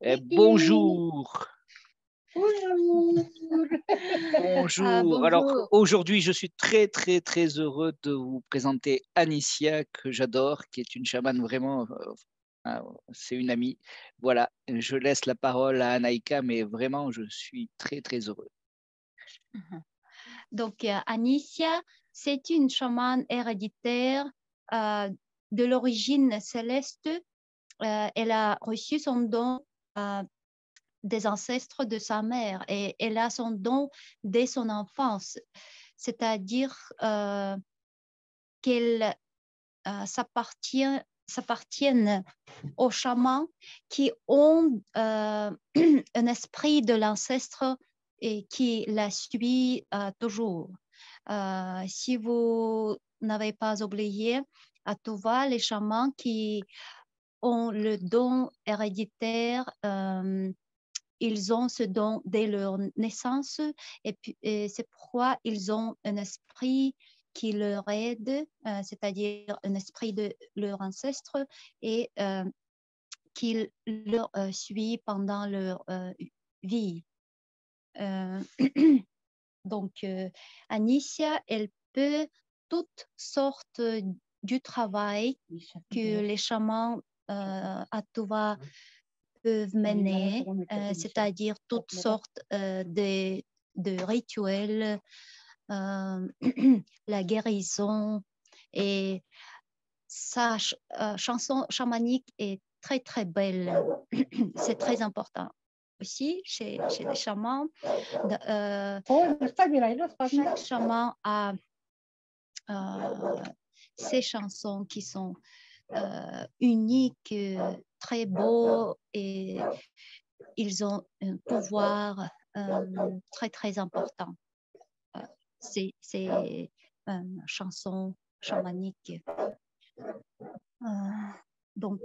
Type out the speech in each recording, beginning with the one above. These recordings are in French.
Bonjour. Bonjour. Bonjour. Alors aujourd'hui, je suis très heureux de vous présenter Anicia, que j'adore, qui est une chamane vraiment, c'est une amie. Voilà, je laisse la parole à Anaïka, mais vraiment, je suis très heureux. Donc, Anicia, c'est une chamane héréditaire de l'origine céleste. Elle a reçu son don des ancêtres de sa mère et elle a son don dès son enfance, c'est-à-dire qu'elle s'appartiennent aux chamans qui ont un esprit de l'ancestre et qui la suit toujours. Si vous n'avez pas oublié, à Tuva, les chamans qui ont le don héréditaire, ils ont ce don dès leur naissance et c'est pourquoi ils ont un esprit qui leur aide, c'est-à-dire un esprit de leur ancêtre et qui leur suit pendant leur vie. Donc, Anicia, elle peut toutes sortes du travail que les chamans à Tuva peuvent mener, c'est-à-dire toutes sortes de rituels, la guérison, et sa chanson chamanique est très belle. C'est très important. Aussi, chez les chamans, chaque chaman a ses chansons qui sont uniques, très beaux, et ils ont un pouvoir très important. C'est une chanson chamanique. Donc,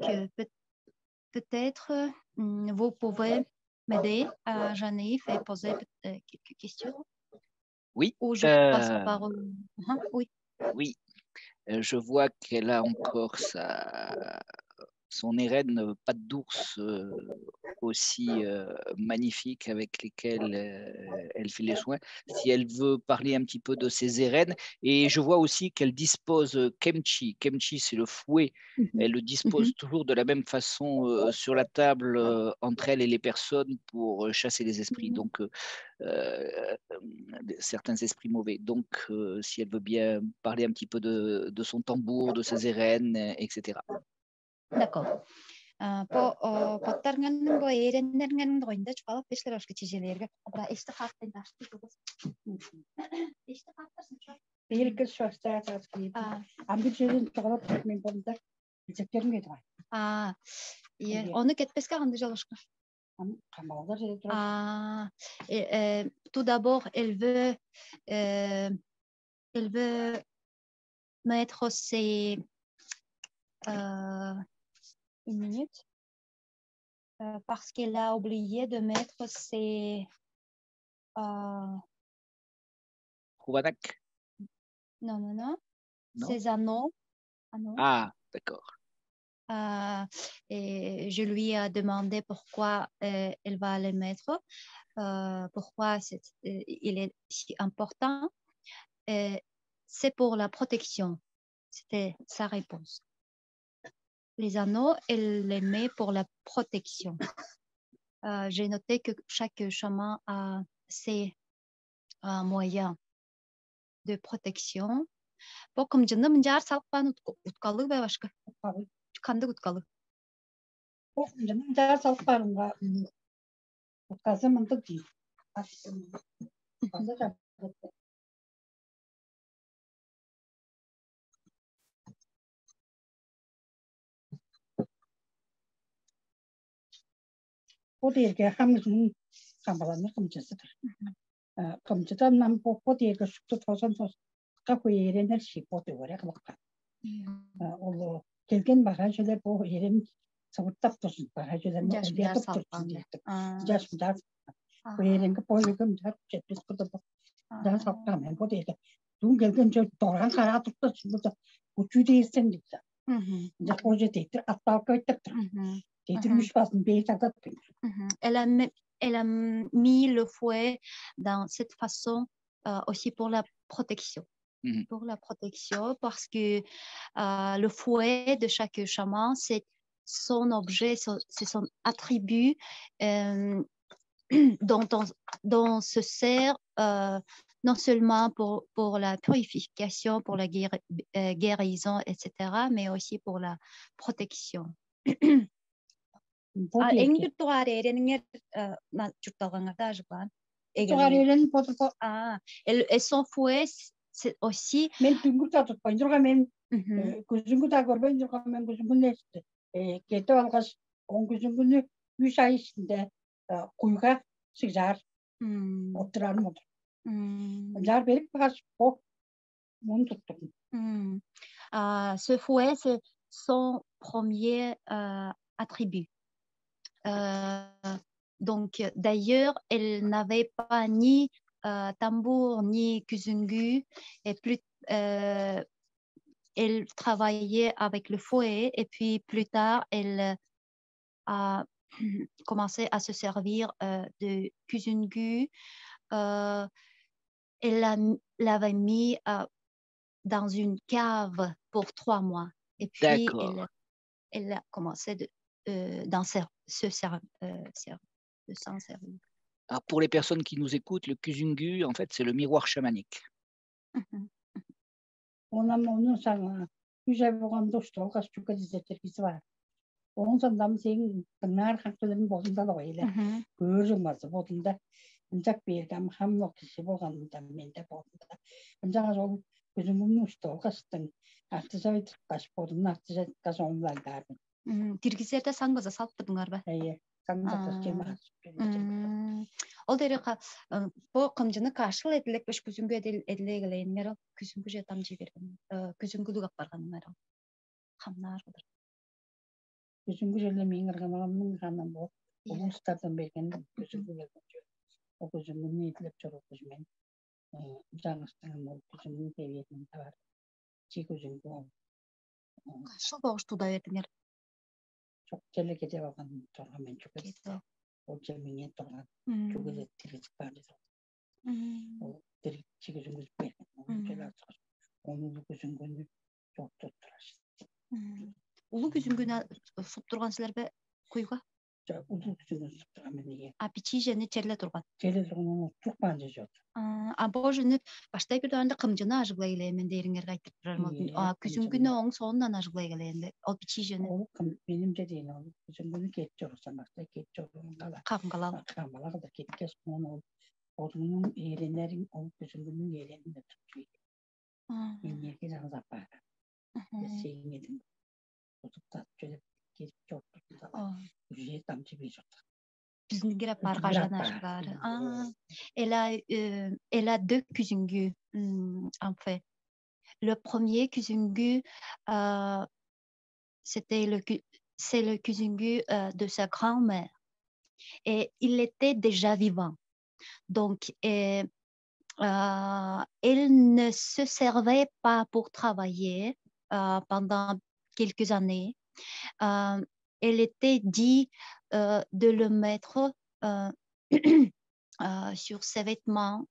peut-être vous pouvez m'aider, Jeanne-Yves, et poser quelques questions. Oui. Ou je passe la parole. Oui. Oui. Je vois qu'elle a encore son airaine patte d'ours aussi magnifique, avec lesquelles elle fait les soins. Si elle veut parler un petit peu de ses airaines, et je vois aussi qu'elle dispose Kemchi. Kemchi, c'est le fouet. Elle le dispose toujours de la même façon sur la table entre elle et les personnes pour chasser les esprits. Donc, certains esprits mauvais. Donc, si elle veut bien parler un petit peu de son tambour, de ses airaines, etc. D'accord. Поттарган бо эреннерген гойнда чугала пешлер ашкы чижелерге бра эште хаттын дашты тугус. Эште хаттырсын чугала. Эркел шуастаа таасгүй. Амбичэрин чугала мен бонда. Зектерин гэдэг. Оны кетпеске канды жалышкы. Tout d'abord, elle veut mettre ses une minute, parce qu'elle a oublié de mettre ses non, ses anneaux. Ah, d'accord. Et je lui ai demandé pourquoi elle va les mettre, pourquoi il est si important. C'est pour la protection. C'était sa réponse. Les anneaux, elle les met pour la protection. J'ai noté que chaque chaman a ses moyens de protection. Bakım canım jar salpan utkalı ve başka. Kandı utkalı. Bakım canım jar salpan var. Utkazı mıntık değil. 포디에게 함은 감발하는 검증스들. 검증은 남 포디에게 숙도 도선도 갖고 이래는 시포도 그래 갖다. 올로 결견 말하셔도 보 이름 서부터 말하셔도 뭐 어디야 또 자스다. 왜는 그 보이금 다 제트스도 다 sabta면 포디에게 눈 결견 저 도랑 가라도 또 우주대 있습니다. 이제 포지티브 아빠가 있다. Elle a mis le fouet dans cette façon aussi pour la protection. Pour la protection, parce que le fouet de chaque chaman, c'est son objet, c'est son attribut dont se sert non seulement pour la purification, pour la guérison, etc., mais aussi pour la protection. Et son fouet, c'est aussi... Ce fouet, c'est son premier attribut. Donc, d'ailleurs, elle n'avait pas ni tambour ni kuzungu, et plus elle travaillait avec le fouet, et puis plus tard, elle a commencé à se servir de kuzungu. Elle l'avait mis dans une cave pour 3 mois. Et puis, elle a commencé de s'en servir. Alors, pour les personnes qui nous écoutent, le kuzungu, en fait, c'est le miroir chamanique. Тиргизерде саңгыза салып турдуңар ба? Ол дерека бо кымжыны кашыл эдилек беш күзүнгө эдилегелейиңер күзүнгү же там жиберген күзүнгүлүк ак барганыңар камнар кылдыр күзүнгү жерде менин арганамдын ганам бо улустардан берген күзүнгү о күзүнгүнү эдилеп чорокуз мен жаңыстын ол күзүнгүн тебетин бар чи күзүнгү кашыл богуштуда бердиңер çok kelle gece bakan sonra men çok etti. O cemiyet olan çok etti çıkardı. O direkt çıkıyoruz be. Onun gözüngünü çok tuttular. Ulu gözüngünü sup turgan sizlerbe kuyga? Ulu gözüngünü sup turgan men diye. A piçi jeni çelle turgan. Çelle turgan çok bence yok. A bo jeni başta gördüğünde kımcını ajıglay gelemen deringer aytıp turarmı. A gözüngünü onun sonundan ajıglay gelendi. O piçi jeni. O benim dediğin o gözüngünü geçiyorsan başta geçiyorsun kala. Kamgalal. Kamgalal da geçkes onu onun eğlenlerin o gözüngünün eğleninde tutuyor. Yine güzel zapar. Şeyin edin. Tutup şöyle geçip çok tutup. Ücret tam çibiyor. Elle a 2 kuzungu, en fait. Le premier kuzungu, c'est le kuzungu de sa grand-mère. Et il était déjà vivant. Donc, elle ne se servait pas pour travailler pendant quelques années. Elle était dit de le mettre sur ses vêtements,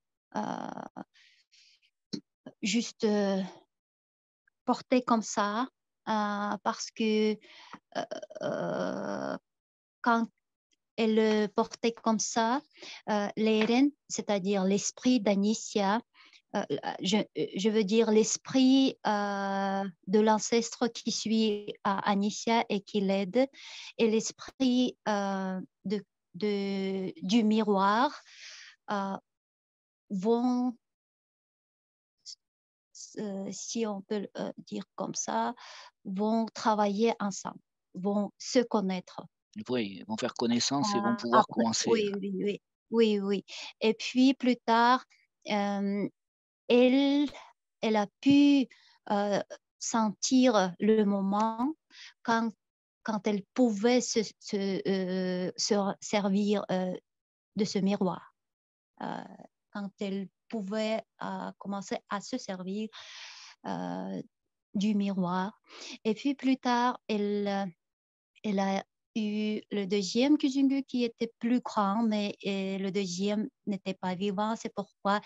juste porté comme ça, parce que quand elle le portait comme ça, l'Eren, c'est-à-dire l'esprit d'Anicia, je veux dire l'esprit de l'ancestre qui suit Anicia et qui l'aide, et l'esprit du miroir vont, si on peut dire comme ça, vont travailler ensemble, vont se connaître. Oui, ils vont faire connaissance et vont pouvoir après, commencer. Oui. Et puis plus tard, elle a pu sentir le moment quand elle pouvait se servir de ce miroir. Quand elle pouvait commencer à se servir du miroir. Et puis plus tard, elle a eu le deuxième Kuzungu qui était plus grand, mais le deuxième n'était pas vivant. C'est pourquoi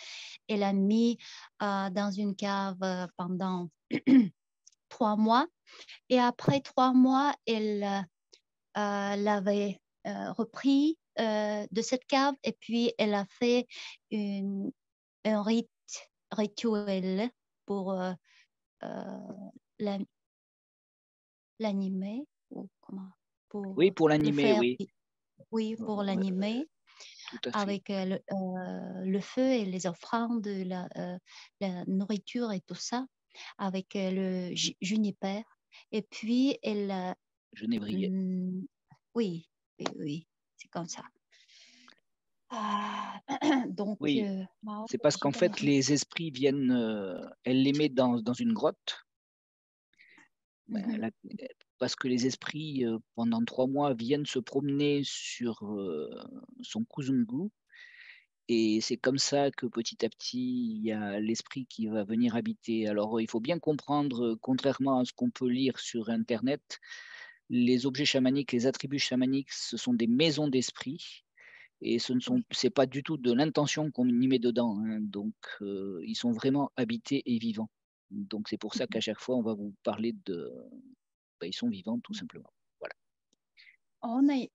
elle a mis dans une cave pendant 3 mois. Et après 3 mois, elle l'avait repris de cette cave et puis elle a fait un rituel pour l'animer ou comment Oui, pour l'animer, faire, oui. Oui, pour l'animer Tout à fait. avec le feu et les offrandes, la nourriture et tout ça, avec le juniper. Et puis elle Genévrier. oui, oui, c'est comme ça. Donc, oui, c'est parce qu'en fait, les esprits viennent, elle les met dans une grotte. Parce que les esprits, pendant 3 mois, viennent se promener sur son Kuzungu. Et c'est comme ça que petit à petit, il y a l'esprit qui va venir habiter. Alors, il faut bien comprendre, contrairement à ce qu'on peut lire sur Internet, les objets chamaniques, les attributs chamaniques, ce sont des maisons d'esprit. Et c'est pas du tout de l'intention qu'on y met dedans. Hein. Donc, ils sont vraiment habités et vivants. Donc, c'est pour ça qu'à chaque fois, on va vous parler de... ils sont vivants, tout simplement. Voilà. On est...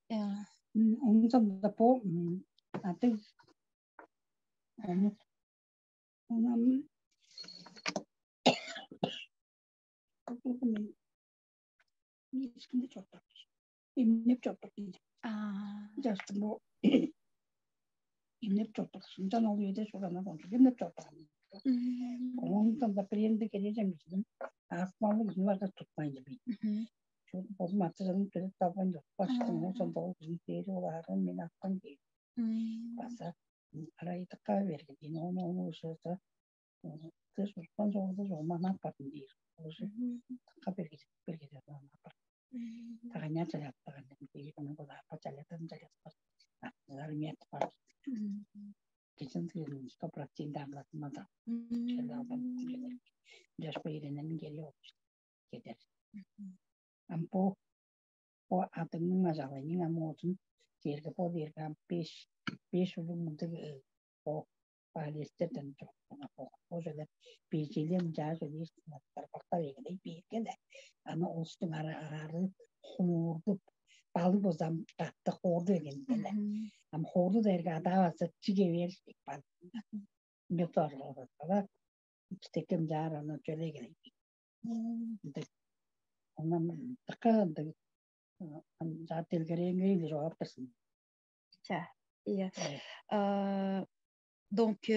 Donc,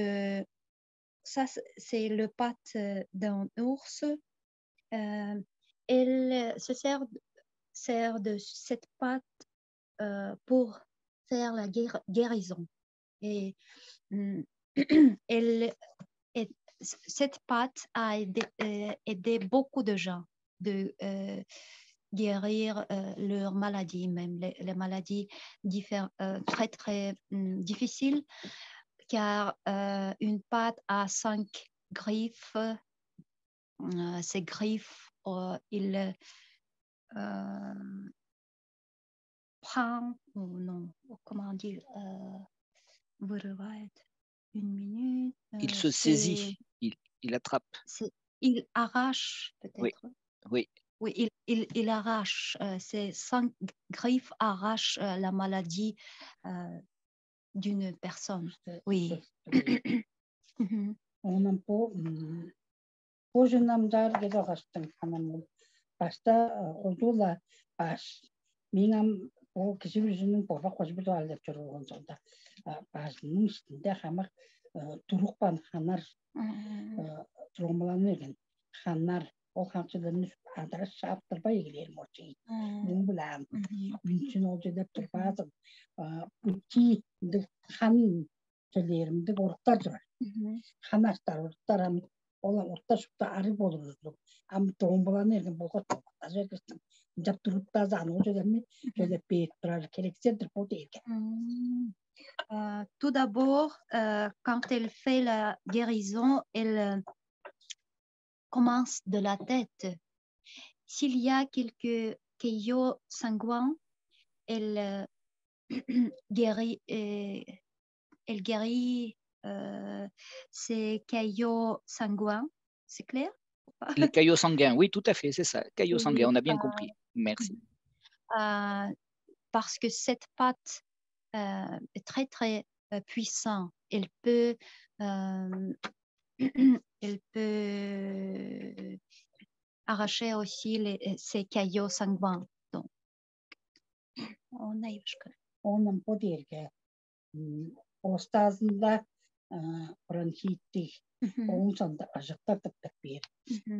ça, c'est le patte d'un ours. Elle se sert de cette patte pour faire la guérison. Et cette patte a aidé beaucoup de gens de guérir leurs maladies, même les maladies très, très difficiles, car une patte a 5 griffes. Ces griffes, il prend, ou non, comment dire, une minute. Il se saisit, il attrape. Il arrache, peut-être. Oui. Oui, il arrache, ces 5 griffes arrachent la maladie d'une personne. Oui. Tout d'abord, quand elle fait la guérison, elle commence de la tête. S'il y a quelques caillots sanguins, elle guérit, elle guérit ses caillots sanguins, c'est clair? Les caillots sanguins, oui, tout à fait, c'est ça. Caillots sanguins, Oui, on a bien compris. Merci. parce que cette pâte est très, très puissante. Elle peut, elle peut arracher aussi ces caillots sanguins. Donc, on a Onun bu derge ostazında bronşiti onun sonunda ajıkta tıktık bir.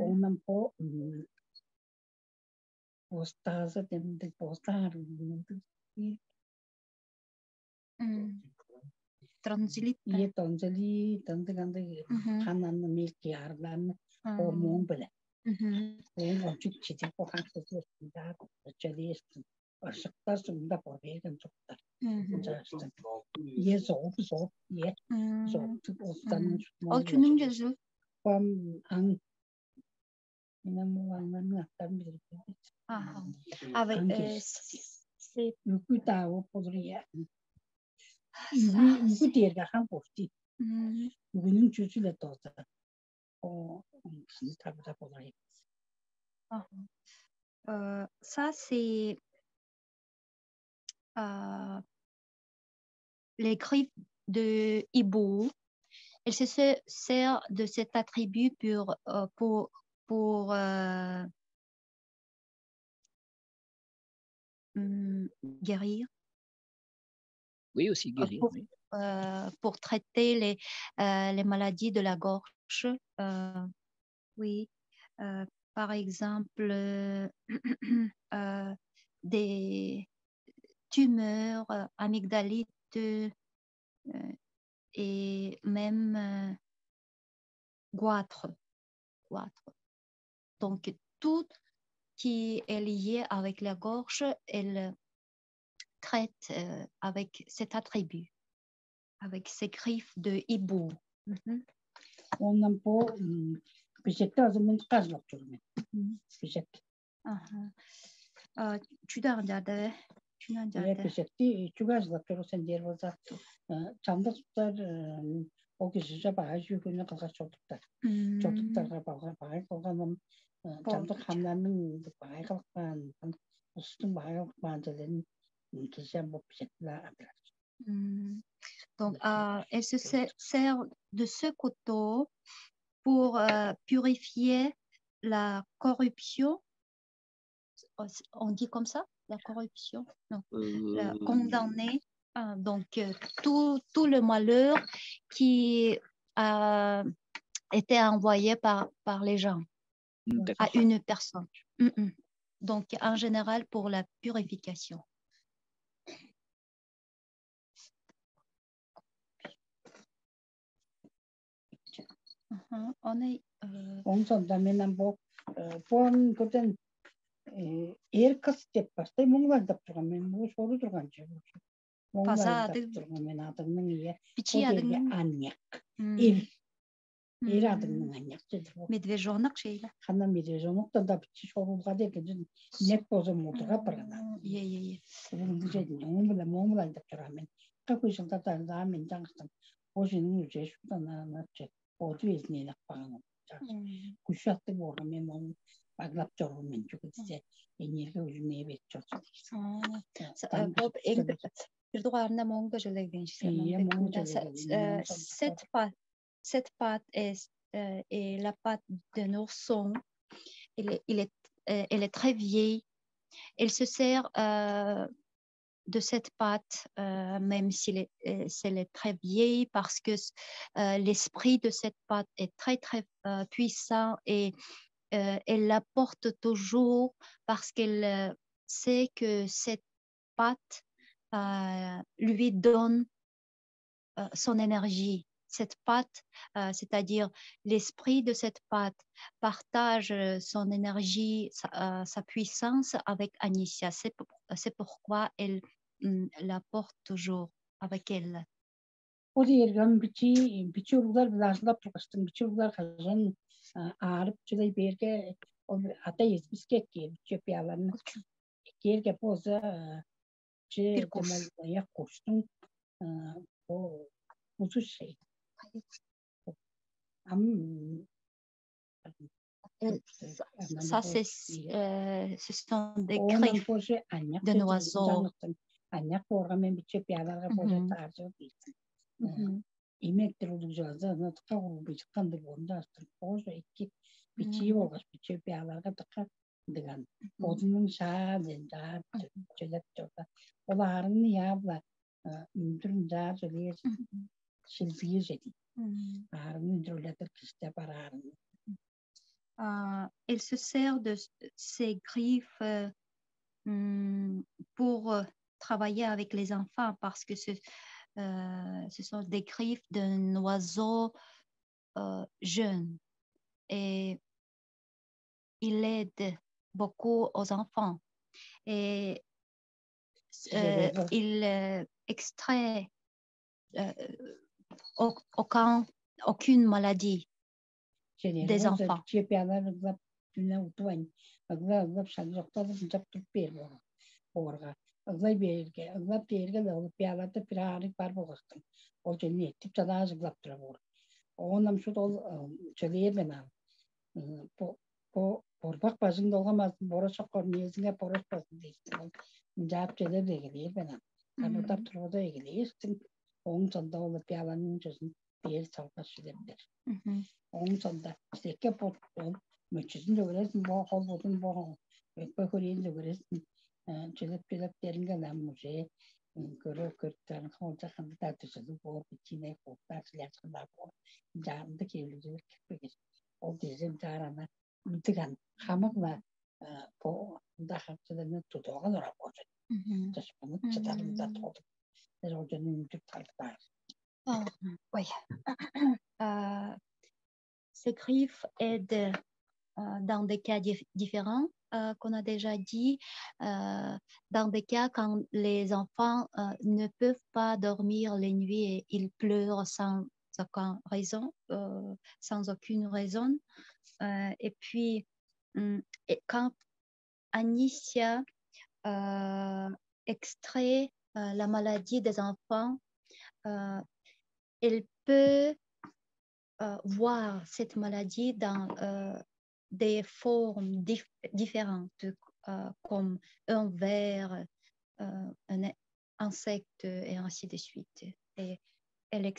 Onun bu ostazı demdik ostar Transilit. İyi tonzeli tanıdık kananı milk yardan hormon bile. Onun çok çiçek bu haksızlık da çelişti. Aşıkta sonunda borbeyen çokta. Ye zor ye zor ostan. Altının gözü. Ang inamuangan akan berbeda. Avec c'est Yuku tahu podria. Yuku tiada kan pasti. Yuku cuci le toza. Oh, sini tak podria. Ça c'est les griffes de hibou. Elle se sert de cet attribut pour guérir. Oui, aussi guérir. Pour traiter les maladies de la gorge. Oui. Par exemple, des tumeurs, amygdalites et même goitre. Donc, tout qui est lié avec la gorge, elle traite avec cet attribut, avec ces griffes de hibou. On a pas Bisiklet azımın kazmak durumda. Bisiklet. 주당자들. Bisiklet çugazmak durumda sen diğer varsa çamda tutar o kişi de bayağı yükünü kadar çoktuklar. Çoktuklar bayağı kalkanım çamda hamlarının bayağı kalkan üstün bayağı kalkanların kişi bu bisikletler. Donc, elle se sert de ce couteau pour purifier la corruption. On dit comme ça, la corruption? Non, la condamner. Donc, tout le malheur qui a été envoyé par les gens à une personne. Donc, en général, pour la purification. Onun sonunda bu kuten kız tepkasta Mongol da durgan men bu soru durgan şey. Mongol da durgan men adının iyi. O derge anyak. adının anyak. Medvejонок şeyle. Hana medvejонок da bir soruga derge ne kozu motora parana. Bu şey Mongol da durgan men. Kakuşun da da men jangsın. O şeyin yüce şudan anlatacak. O düzne yapağını. Kuşaktı bu men onun baglap jormen juga diye enerji ujune bekliyor. Cette pâte est la pâte d'un ourson. Elle est très vieille. Elle se sert de cette pâte, même si elle est très vieille, parce que l'esprit de cette pâte est très, très puissant et elle la porte toujours parce qu'elle sait que cette pâte lui donne son énergie. Cette pâte, c'est-à-dire l'esprit de cette pâte, partage son énergie, sa puissance avec Anicia. C'est pourquoi elle la porte toujours avec elle. O yerden biçi urlar bilaşla tukastın biçi urlar kazan ağrıp çılay berge o ata yetmiş ki çöp yalanı yerge poza bir demal kuştun o uzun şey. Ça, ce sont des griffes d'un oiseau. İmektir olacağız. Natıka oldu çıkandı onda astır. Oğuzda iki biçiyi olmuş biçiyi piyalarga tıka digan. Oğuzunun şahadın daha çölep çölep. Olarını yabla müdürün daha çölep şilfiye jedi. Arını müdürledir kiste pararını. Elle se sert de ses griffes pour travailler avec les enfants parce que ce sont des griffes d'un oiseau jeune et il aide beaucoup aux enfants et il extrait aucune maladie des enfants. Azay berge, azap berge de olup piyalarda pirari par boğaktım. O cönni etip çadağı zıglattırı boğur. Ondan şu da çöleye ben al. Borbak başında olamaz. Boros okor niyazine boros basın deyip. Cevap çöle de geliyor ben al. Tabi taptır o da geliyor. Onun sonunda olup piyalanın çözün bir yeri savka sürebilir. Onun sonunda işte pot müçüzün de göresin. Bu kol botun bu. Ökbekoreyin de göresin. Çölep deringe lan muje görü körtten holca kandıda tüsüdü bu içine koklar silahlar bu canlı kevlidir kepek o bizim tarana mitigan hamakla bu da haftalarını tutuğa da rapor taşımanı çıtarım da tuttu ne hocanın müzik taraftar oui ces griffes aident dans des cas différents qu'on a déjà dit, dans des cas quand les enfants ne peuvent pas dormir les nuits et ils pleurent sans aucune raison. Et puis, quand Anicia extrait la maladie des enfants, elle peut voir cette maladie dans des formes différentes, comme un ver, un insecte et ainsi de suite. Et elle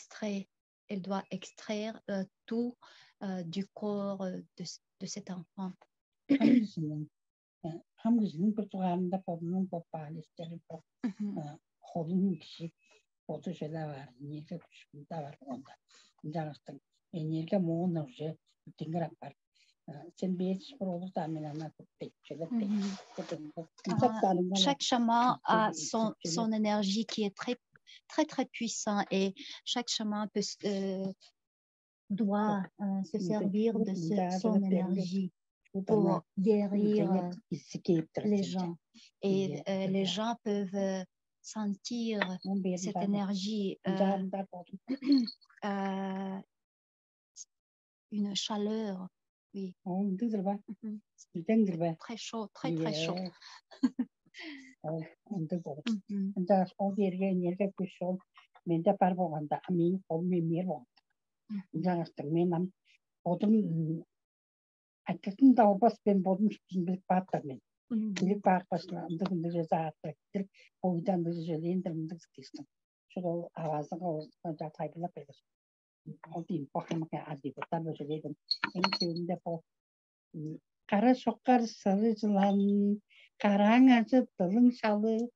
doit extraire tout du corps de cet enfant. Hamgisinin kurtuğanında popnun popalistleri pop hodun kişi potu şeyler var. Niyete kuşunda var onda. Canıstın. Niyete moğun önce tingir yapar. Sen bir spor olur da amenana tuttu. Chaque chaman a son énergie qui est très puissant et chaque chaman doit se servir de son énergie pour guérir les gens. Et les gens peuvent sentir cette énergie, une chaleur, oui. Très chaud, très chaud. Erkeğin davabas ben bodum bilip patladım. Bilip bakmasına andığında ceza attık. O yüzden de söyleyin de bunu sıkıştım. Şurada avazına da taybıla pedir. O değil bakayım ki adli bu tabi söyledim. En sevdiğimde bu kara sokar sarıcılan karang açıp dalın şalı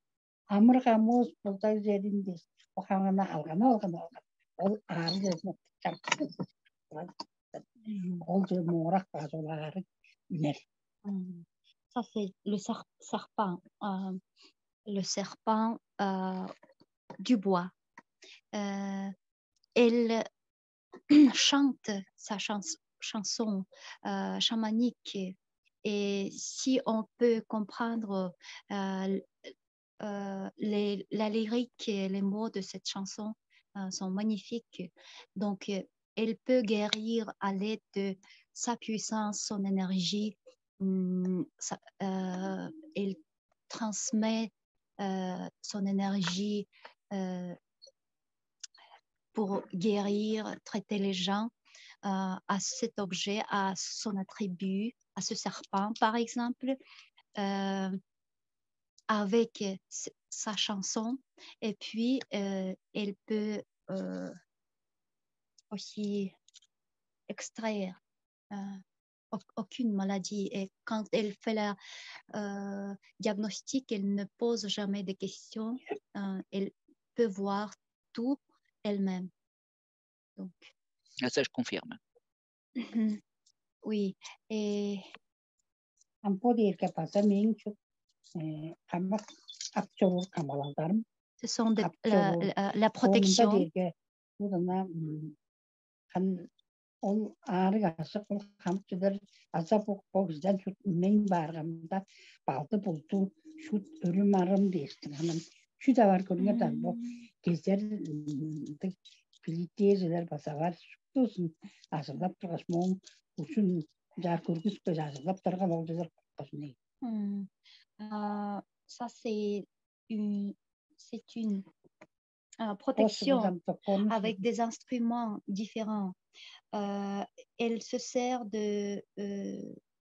hamur kamus burada üzerinde o hamana algan. O ağrı gözüne çarptı. Ça, c'est le serpent. Le serpent du bois. Elle chante sa chanson chamanique. Et si on peut comprendre la lyrique et les mots de cette chanson sont magnifiques. Donc, elle peut guérir à l'aide de sa puissance, son énergie. Elle transmet son énergie pour guérir, traiter les gens, à cet objet, à son attribut, à ce serpent, par exemple, avec sa chanson. Et puis, elle peut aussi extraire aucune maladie. Et quand elle fait la diagnostic, elle ne pose jamais de questions. Elle peut voir tout elle-même. Donc, ça, je confirme. Oui. Et ce sont la protection. Ол ары гашык ол хамчыдар азап окпогуздан шут мен баргамда балды булду шут өлүм арым дештин анан шу да бар көрүнгөтөр бу кездер билетежелер басабар шутусун ажырлап тургаш моң ушун жар көргүспөй ажырлап турган ол жер кошуне. Ça c'est une protection avec des instruments différents. Elle se sert de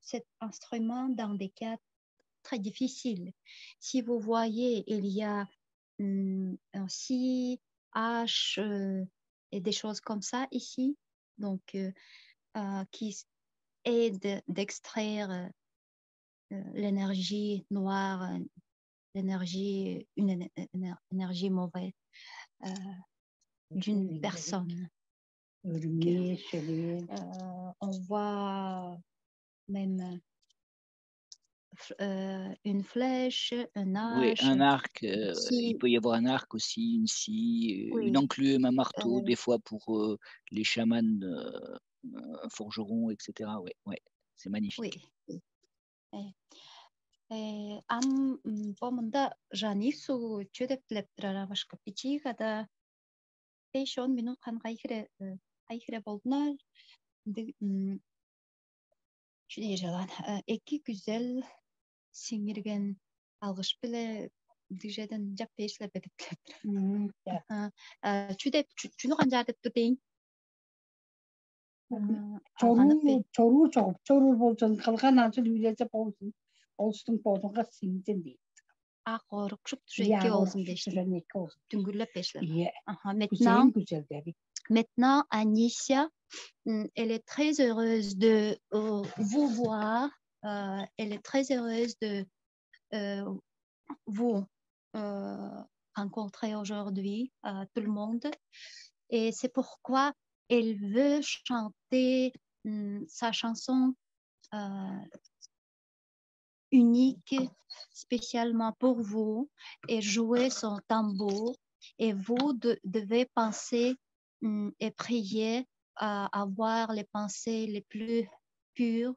cet instrument dans des cas très difficiles. Si vous voyez, il y a un si, H et des choses comme ça ici, donc qui aident d'extraire l'énergie noire, une énergie mauvaise d'une personne. On voit même une flèche, un arc. Oui, un arc. Il peut y avoir un arc aussi, une scie, oui. Une enclume, un marteau, des fois pour les chamans, forgerons, etc. Oui, ouais. C'est magnifique. Oui. Ам помында жанису чөдөп турара башка пичига да 5-10 минут кайхире болдуна чүдей жалан эки güzel сиңирген алгыш беле дижеден жаппейсилер бедип чүдеп чүнү канжар деп турдейин чору болчун калган анчын үйлесе болсун олстун подунга сиңден дейт. Акор кшуптужеки олsun deşti. Tüngürlep beşler. Maintenant, Anicia, elle est très heureuse de vous voir. Elle est très heureuse de vous rencontrer aujourd'hui, tout le monde. Et c'est pourquoi elle veut chanter sa chanson unique, spécialement pour vous, et jouer son tambour. Et vous devez penser et prier à avoir les pensées les plus pures,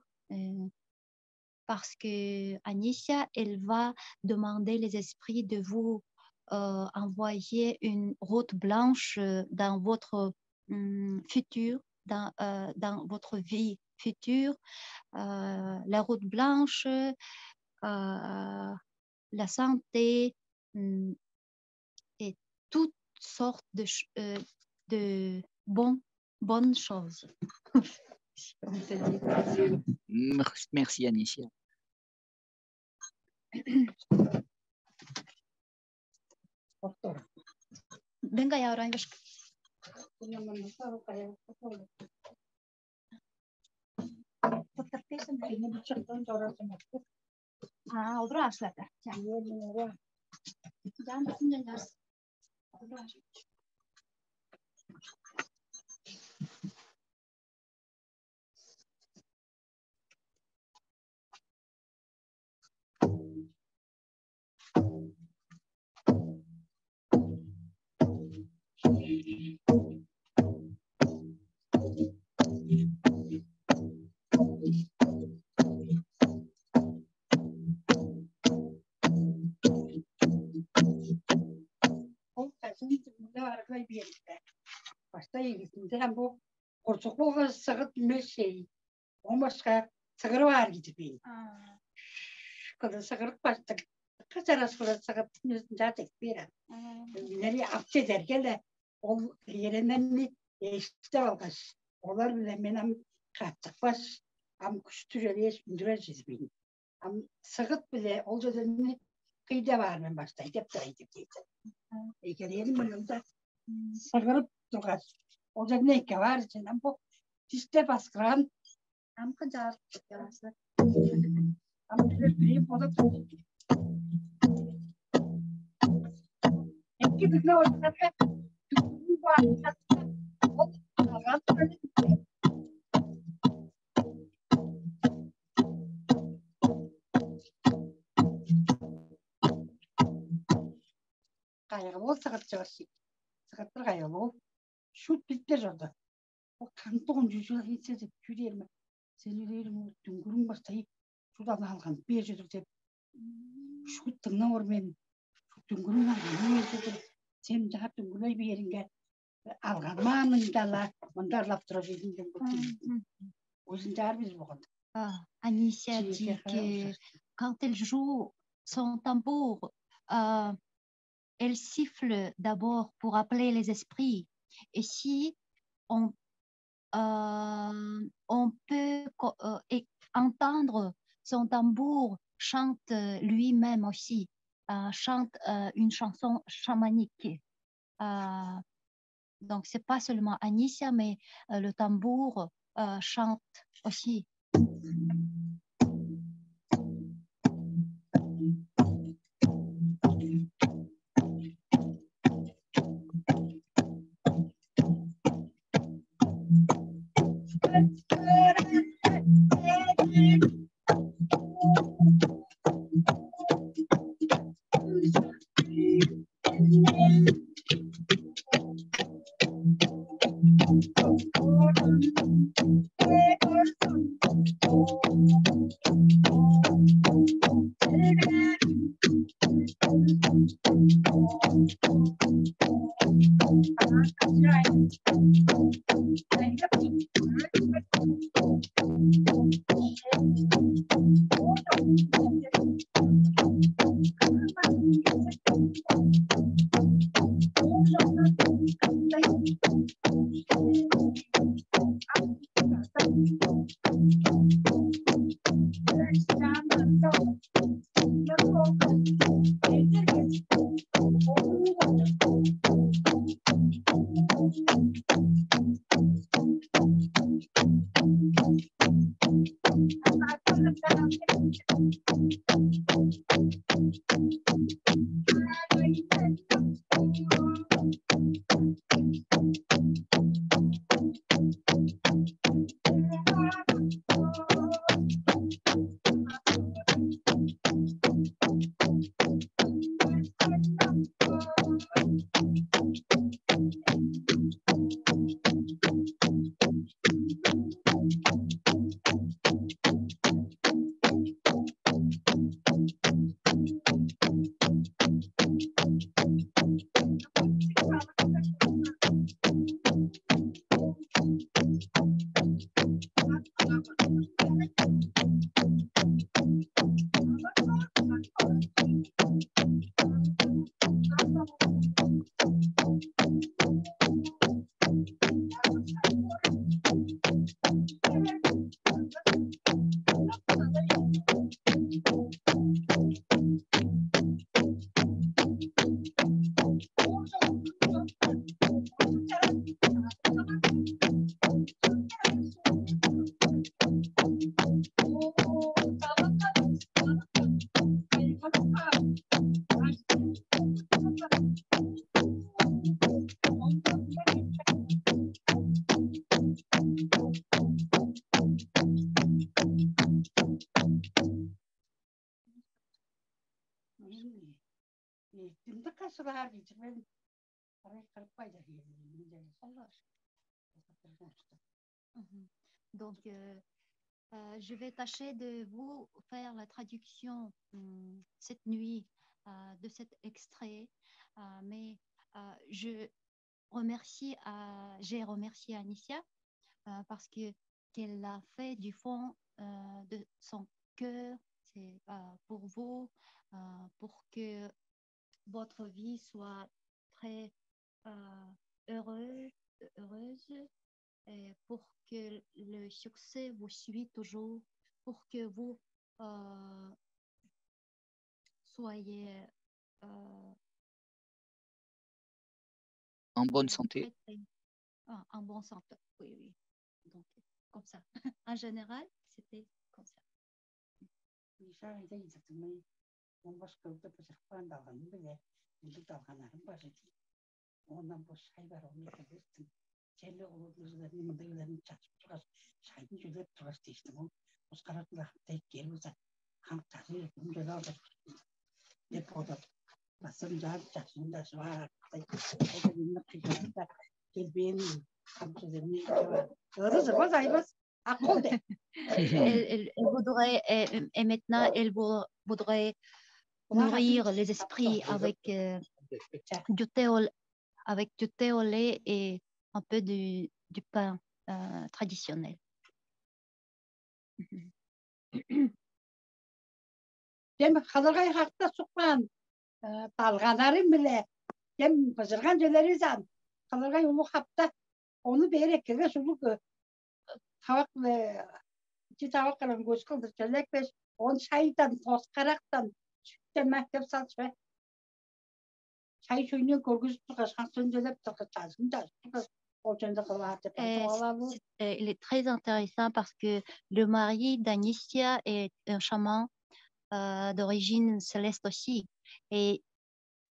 parce que Anicia, elle va demander les esprits de vous envoyer une route blanche dans votre futur, dans votre vie future, la route blanche, la santé et toutes sortes de bonnes choses. Merci Anicia. Venga ya ahora. Olur aslında. Başta ilgisinde bu Porçukluğa sığıt bir şey. O başka sığırı var gidip. Kadın sığırık başta Kaçaras fırlatsak zaten bir an. Nereye apçe derken de o yerinden mi işte algış. Onlar bile benim kattık baş. Am kuşturuyor ündüreceğiz beni. Am sağıt bile olacağını kıyıda var mı başta. Hep de gidip. Eğer benim de sağırıp durgar. Olacak ne ki var içinden bu. İşte baskıran. Am kadar yapıyorlar. Am bir poda Eski bir ne olacak? Bu var. Kaygılı sakat çalışıyor. Sakatlar kaygılı. Şu bitler orada. O kanton yüzüne hitse de yürüyelim. Sen yürüyelim. Düngürün başlayı. Şuradan algan. Bir yüzük de. Şu tığına var benim. Şu düngürün algan. Sen daha düngürü bir yerine algan. Mağmındalar. Onlar laf durabilirim. O yüzden biz bu kadar. Anicia dit que quand elle joue son tambour, elle siffle d'abord pour appeler les esprits. Et si on peut entendre son tambour chante lui-même aussi, chante une chanson chamanique. Donc, c'est pas seulement Anicia, mais le tambour chante aussi. Donc, je vais tâcher de vous faire la traduction cette nuit de cet extrait, mais j'ai remercié Anicia parce qu'elle l'a fait du fond de son cœur. c'est pour vous, pour que votre vie soit très heureuse, et pour que le succès vous suit toujours, pour que vous soyez en bonne santé. En bonne santé, oui, oui. Donc, comme ça. En général, c'était comme ça. Elle voudrait, et maintenant, elle voudrait nourrir les esprits avec du thé au lait et un peu du pain traditionnel. Onu berekede suluk tavakla tavakla göz kıldır çelek beş on çaydan toz karaktan sütten mektep saçma çay suyunu korkusu tukas haksın delep tukas çazın da tukas Il est très intéressant parce que le mari d'Anicia est un chaman d'origine céleste aussi. Et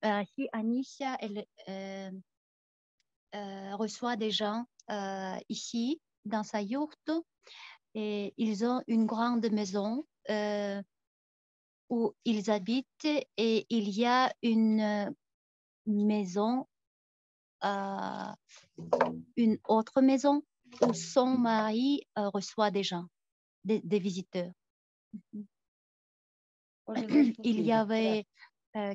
si Anicia elle, reçoit des gens ici dans sa yourte, et ils ont une grande maison où ils habitent, et il y a une maison, une autre maison où son mari reçoit des gens, des visiteurs. Il y avait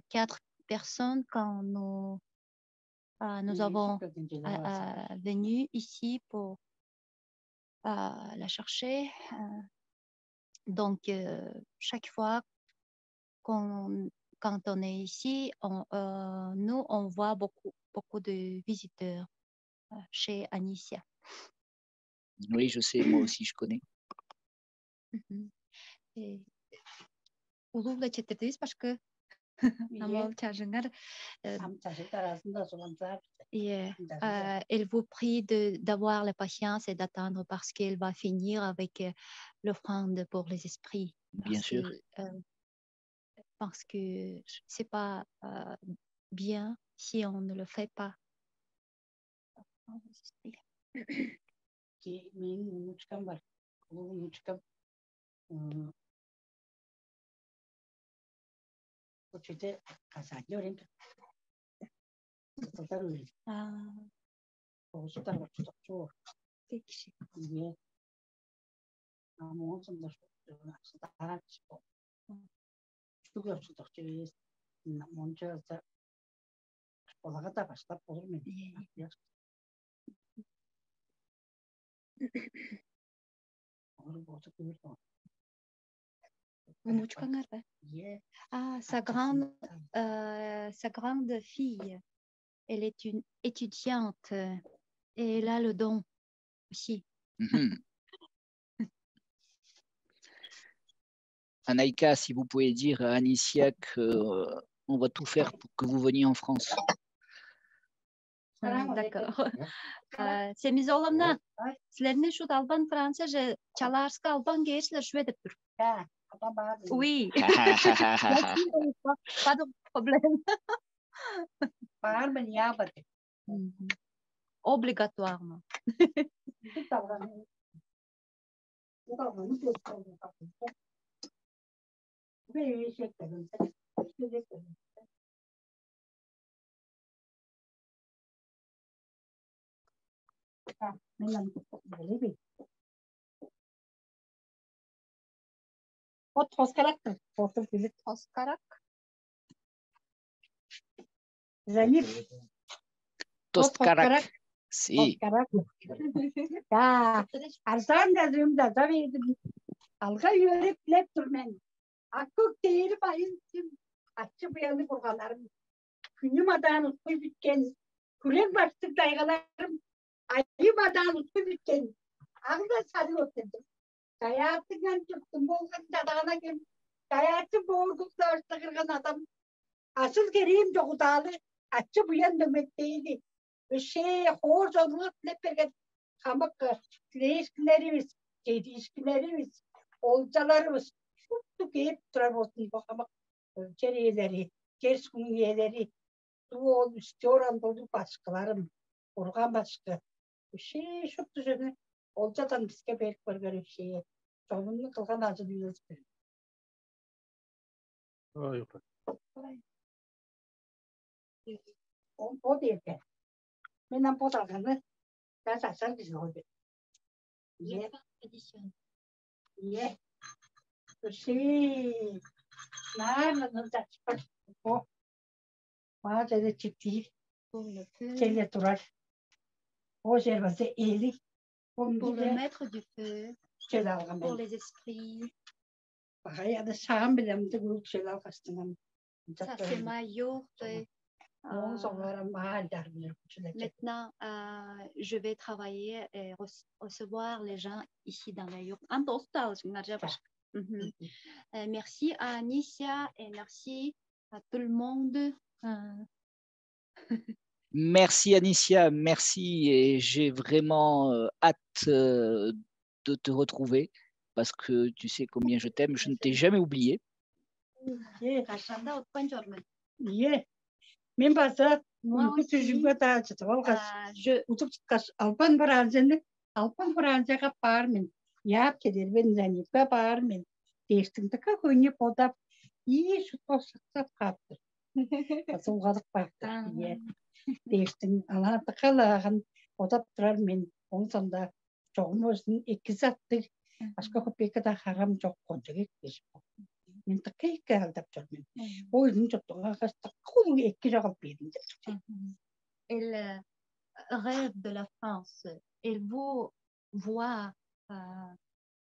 4 personnes quand nous avons venu ici pour la chercher. Donc, chaque fois quand on est ici, nous, on voit beaucoup de visiteurs chez Anicia. Oui, je sais, moi aussi, je connais. Улугла четтердиз башкы амал чажыңар. Elle vous prie d'avoir la patience et d'attendre parce qu'elle va finir avec l'offrande pour les esprits. Bien sûr. Parce que c'est pas bien si on ne le fait pas. Sa grande fille, elle est une étudiante et elle a le don aussi. Anaïka, si vous pouvez dire à Anicia qu'on va tout faire pour que vous veniez en France. D'accord. Semiz oğlanlar, sizlerin şu Alban Fransızca çalarska Alban gençler şu edip dur. Oui. Pas de problème. Obligatoirement. Toskarak. Zanip. Toskarak. Si. Ya, arsan da tabii alga yörüp leptur men. Akıl değil bayıldım. Açı bu yanı kurgalarım. Günüm adan utku bitken. Kulen başlık daygalarım. Ayım adan utku bitken. Ağda sarı oturdum. Hayatından çıktım. Bolgan dadağına geldim. Hayatı boğulukla kırgan adam. Asıl geriyim çok dağlı. Açı bu yan demekteydi. Hor zorluğu lepergen. Kamak ilişkilerimiz, ilişkilerimiz, olcalarımız. Çok hep durar olsun bu kamak. Çeriyeleri, Gerskun üyeleri, bu olmuş, Coran dolu başkalarım. Organ başka. Çok düzene. Olcadan bizge belki var böyle şeye. Çoğunluğu kılgan acı diyoruz. O değil de. Benim bu dalganı ben saçlar güzel oldu. Ye. Ye. Nerede saçlar? O. Mağazada çiftliği. Kelle durar. O şerbası eğilik. Pour le maître du feu, pour les esprits. Ça, c'est ma yourte. Maintenant, je vais travailler et recevoir les gens ici dans la yourte. Merci à Anicia et merci à tout le monde. Merci Anicia, merci et j'ai vraiment hâte de te retrouver parce que tu sais combien je t'aime, je ne t'ai jamais oublié. Değiştin anahtar kalağın odap durar men ondan çoğum olsun iki sattı başka kopya kadar haram çok konuşuyor biz men takay kaldı men o yüzden çok doğru hasta kulu iki cevap verdim. Elle rêve de la France. Elle vous voit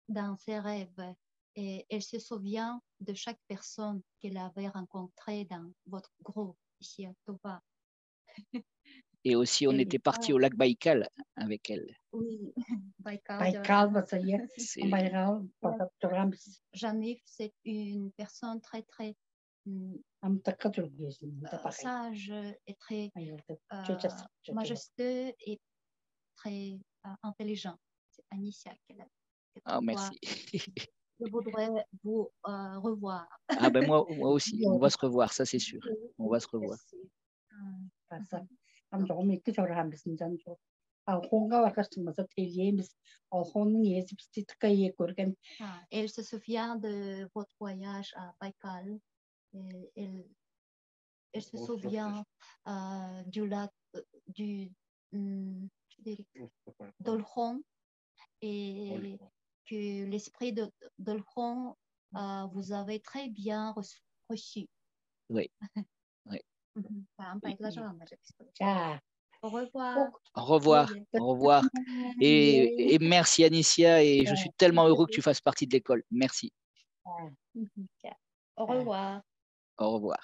dans ses rêves et elle se souvient de chaque personne qu'elle avait rencontrée dans votre groupe ici à Toba. Et aussi, on était parti au lac Baïkal avec elle. Oui, Baïkal, Janif, c'est une personne très, très sage et très majestueux et très intelligent. C'est Anicia qu'elle a. Ah, merci. Je voudrais vous revoir. Ah ben moi aussi, on va se revoir, ça c'est sûr. On va se revoir. Elle se souvient de votre voyage à Baïkal. Elle se souvient du lac d'Olkhon et que l'esprit de d'Olkhon vous avez très bien reçu. Oui. Oui. Au revoir. Au revoir. Au revoir. Et merci Anicia et je suis tellement heureux que tu fasses partie de l'école. Merci. Au revoir. Au revoir.